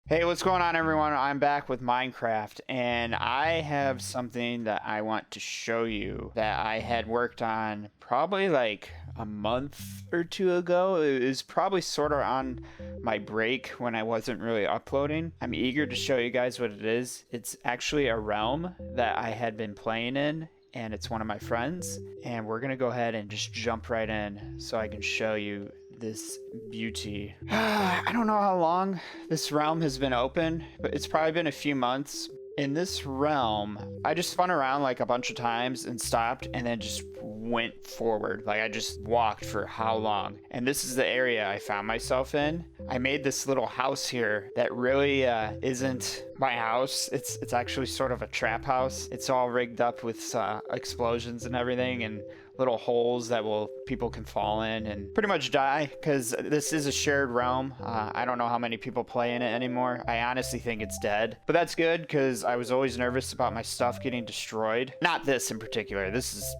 Hey, what's going on, everyone? I'm back with Minecraft, and I have something that I want to show you that I had worked on probably like a month or two ago. It was probably sort of on my break when I wasn't really uploading. I'm eager to show you guys what it is. It's actually a realm that I had been playing in, and it's one of my friends, and we're gonna go ahead and just jump right in so I can show you this beauty. I don't know how long this realm has been open, but it's probably been a few months. In this realm, I just spun around like a bunch of times and stopped and then just went forward. Like I just walked for how long? And this is the area I found myself in. I made this little house here that really isn't my house. It's actually sort of a trap house. It's all rigged up with explosions and everything, and little holes that people can fall in and pretty much die, because this is a shared realm. I don't know how many people play in it anymore. I honestly think it's dead, but that's good because I was always nervous about my stuff getting destroyed. Not this in particular. This is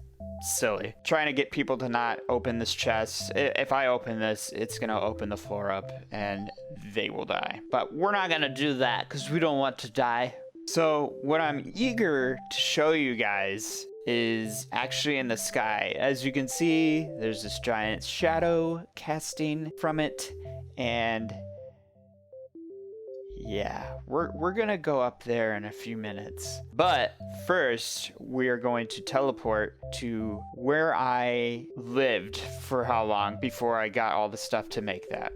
silly. Trying to get people to not open this chest. If I open this, it's gonna open the floor up and they will die. But we're not gonna do that because we don't want to die. So what I'm eager to show you guys is actually in the sky. As you can see, there's this giant shadow casting from it, and yeah, we're gonna go up there in a few minutes. But first, we are going to teleport to where I lived for how long before I got all the stuff to make that.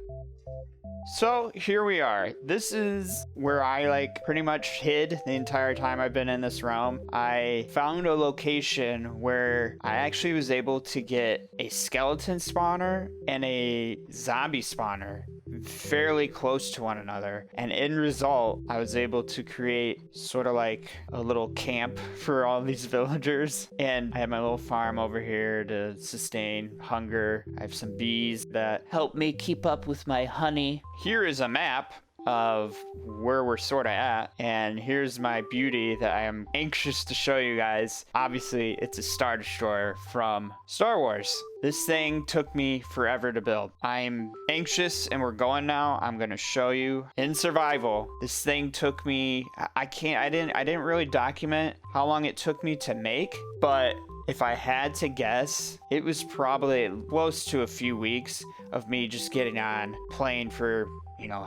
So here we are. This is where I pretty much hid the entire time I've been in this realm. I found a location where I actually was able to get a skeleton spawner and a zombie spawner fairly close to one another, and in result I was able to create sort of like a little camp for all these villagers. And I have my little farm over here to sustain hunger. I have some bees that help me keep up with my honey. Here is a map of where we're sort of at, and here's my beauty that I am anxious to show you guys. Obviously, it's a Star Destroyer from Star Wars. This thing took me forever to build. I'm anxious, and we're going now. I'm gonna show you in survival. This thing took me, I didn't really document how long it took me to make, but if I had to guess, it was probably close to a few weeks of me just getting on, playing for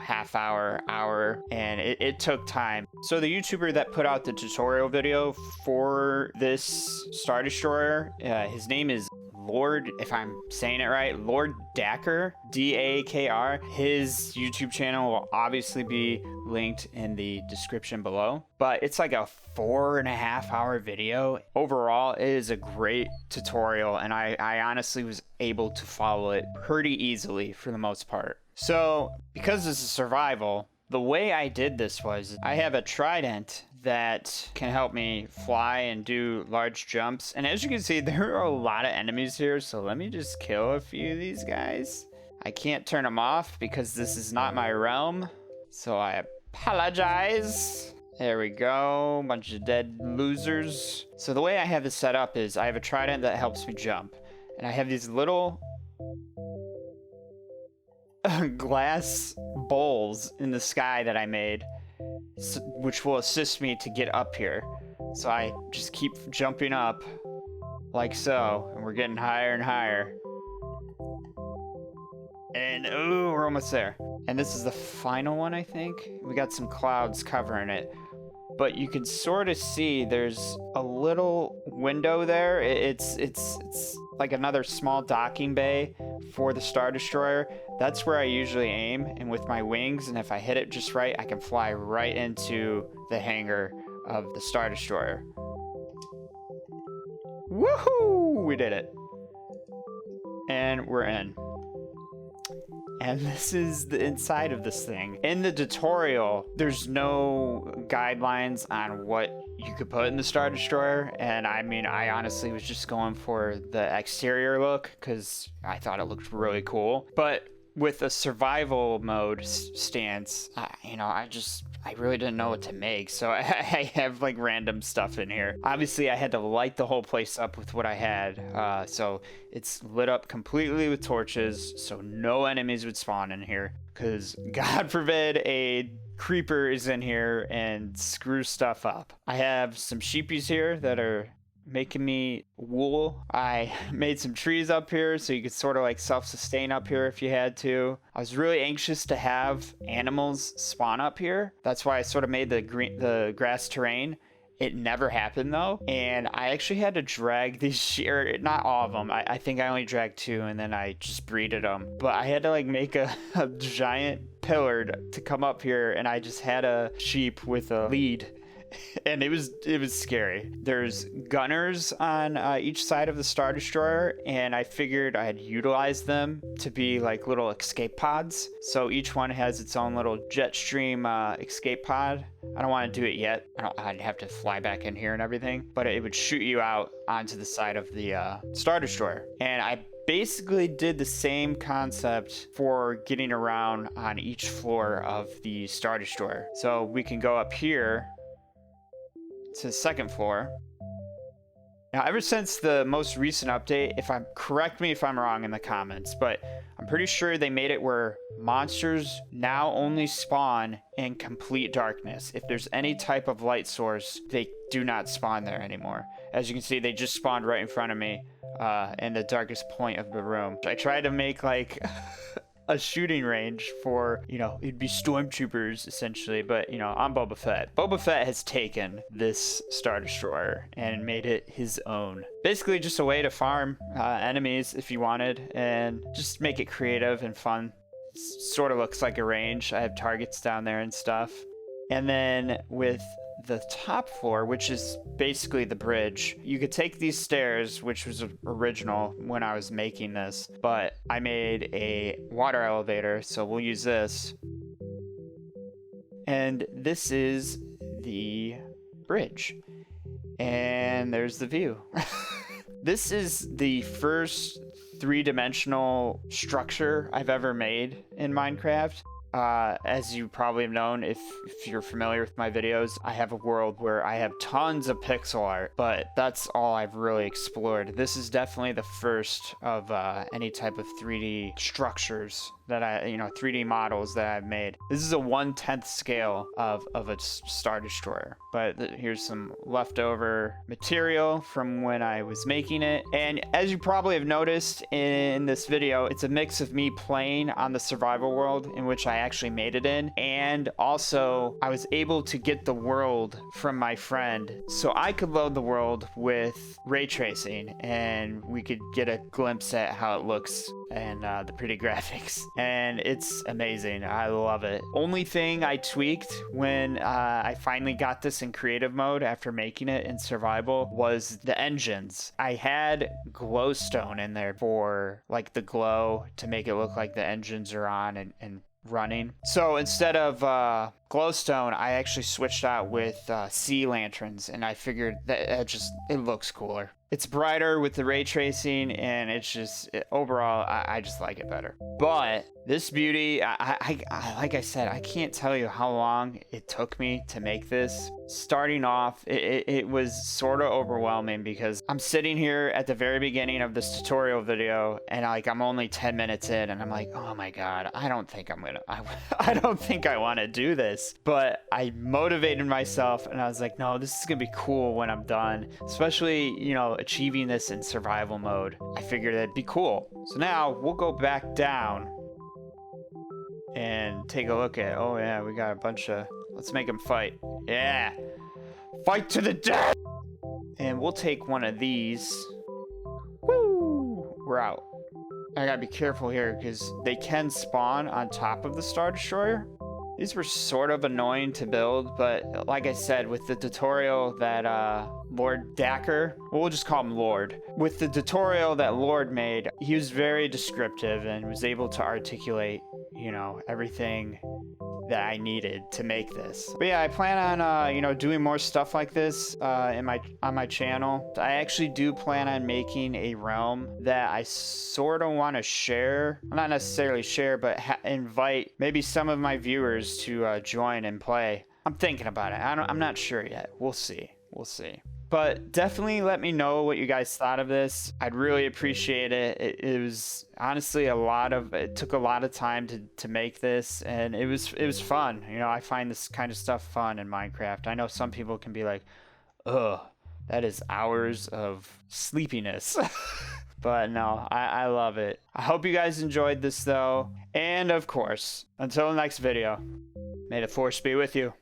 half hour, and it took time. So the YouTuber that put out the tutorial video for this Star Destroyer, his name is Lord, if I'm saying it right, Lord Dakr, D-A-K-R. His YouTube channel will obviously be linked in the description below. But it's like a 4.5 hour video. Overall, it is a great tutorial, and I honestly was able to follow it pretty easily for the most part. So, because this is survival, the way I did this was I have a trident that can help me fly and do large jumps. And as you can see, there are a lot of enemies here, so let me just kill a few of these guys. I can't turn them off because this is not my realm, so I apologize. There we go, bunch of dead losers. So the way I have this set up is I have a trident that helps me jump, and I have these little glass bowls in the sky that I made, which will assist me to get up here. So I just keep jumping up like so, and we're getting higher and higher. And ooh, we're almost there. And this is the final one, I think. We got some clouds covering it, but you can sort of see there's a little window there. It's like another small docking bay for the Star Destroyer. That's where I usually aim, and with my wings, and if I hit it just right, I can fly right into the hangar of the Star Destroyer. Woohoo! We did it. And we're in. And this is the inside of this thing. In the tutorial, there's no guidelines on what you could put in the Star Destroyer, and I mean, I honestly was just going for the exterior look because I thought it looked really cool. But with a survival mode stance, I really didn't know what to make, so I have like random stuff in here. Obviously, I had to light the whole place up with what I had, so it's lit up completely with torches, so no enemies would spawn in here, because God forbid a creeper is in here and screws stuff up. I have some sheepies here that are making me wool. I made some trees up here so you could sort of like self-sustain up here if you had to. I was really anxious to have animals spawn up here. That's why I sort of made the grass terrain. It never happened though, and I actually had to drag these sheep, not all of them. I think I only dragged 2, and then I just breeded them. But I had to like make a giant pillar to come up here, and I just had a sheep with a lead. And it was scary. There's gunners on each side of the Star Destroyer, and I figured I'd utilize them to be like little escape pods. So each one has its own little jet stream escape pod. I don't want to do it yet. I'd have to fly back in here and everything, but it would shoot you out onto the side of the Star Destroyer. And I basically did the same concept for getting around on each floor of the Star Destroyer. So we can go up here to the second floor. Now, ever since the most recent update, correct me if I'm wrong in the comments, but I'm pretty sure they made it where monsters now only spawn in complete darkness. If there's any type of light source, they do not spawn there anymore. As you can see, they just spawned right in front of me in the darkest point of the room. I tried to make like a shooting range for, it'd be stormtroopers essentially, but I'm Boba Fett. Boba Fett has taken this Star Destroyer and made it his own. Basically just a way to farm enemies if you wanted, and just make it creative and fun. Sort of looks like a range. I have targets down there and stuff. And then with the top floor, which is basically the bridge, you could take these stairs, which was original when I was making this, but I made a water elevator, so we'll use this. And this is the bridge, and there's the view. This is the first 3-dimensional structure I've ever made in Minecraft. As you probably have known, if you're familiar with my videos, I have a world where I have tons of pixel art, but that's all I've really explored. This is definitely the first of any type of 3D structures that 3D models that I've made. This is a 1/10 scale of a Star Destroyer, but here's some leftover material from when I was making it. And as you probably have noticed in this video, it's a mix of me playing on the survival world in which I actually made it in, and also I was able to get the world from my friend, so I could load the world with ray tracing and we could get a glimpse at how it looks and the pretty graphics, and it's amazing. I love it. Only thing I tweaked when I finally got this in creative mode after making it in survival was the engines. I had glowstone in there for like the glow to make it look like the engines are on and running. So instead of glowstone, I actually switched out with sea lanterns, and I figured that it looks cooler. It's brighter with the ray tracing, and overall, I just like it better. But this beauty, like I said, I can't tell you how long it took me to make this. Starting off, it was sort of overwhelming because I'm sitting here at the very beginning of this tutorial video, and I'm only 10 minutes in, and I'm like, oh my god, I don't think I want to do this. But I motivated myself, and I was like, no, this is gonna be cool when I'm done, especially achieving this in survival mode. I figured it'd be cool. So now we'll go back down and take a look at, oh yeah, we got a bunch of, let's make them fight. Yeah, fight to the death. And we'll take one of these. Woo, we're out. I gotta be careful here because they can spawn on top of the Star Destroyer. These were sort of annoying to build, but like I said, with the tutorial that Lord Dacker, we'll just call him Lord. With the tutorial that Lord made, he was very descriptive and was able to articulate, everything that I needed to make this. But yeah, I plan on doing more stuff like this on my channel. I actually do plan on making a realm that I sort of want to share, well, not necessarily share, but invite maybe some of my viewers to join and play. I'm thinking about it. I'm not sure yet. We'll see. But definitely let me know what you guys thought of this. I'd really appreciate it. It was honestly it took a lot of time to make this, and it was fun. You know, I find this kind of stuff fun in Minecraft. I know some people can be like, ugh, that is hours of sleepiness. But no, I love it. I hope you guys enjoyed this though. And of course, until the next video, may the force be with you.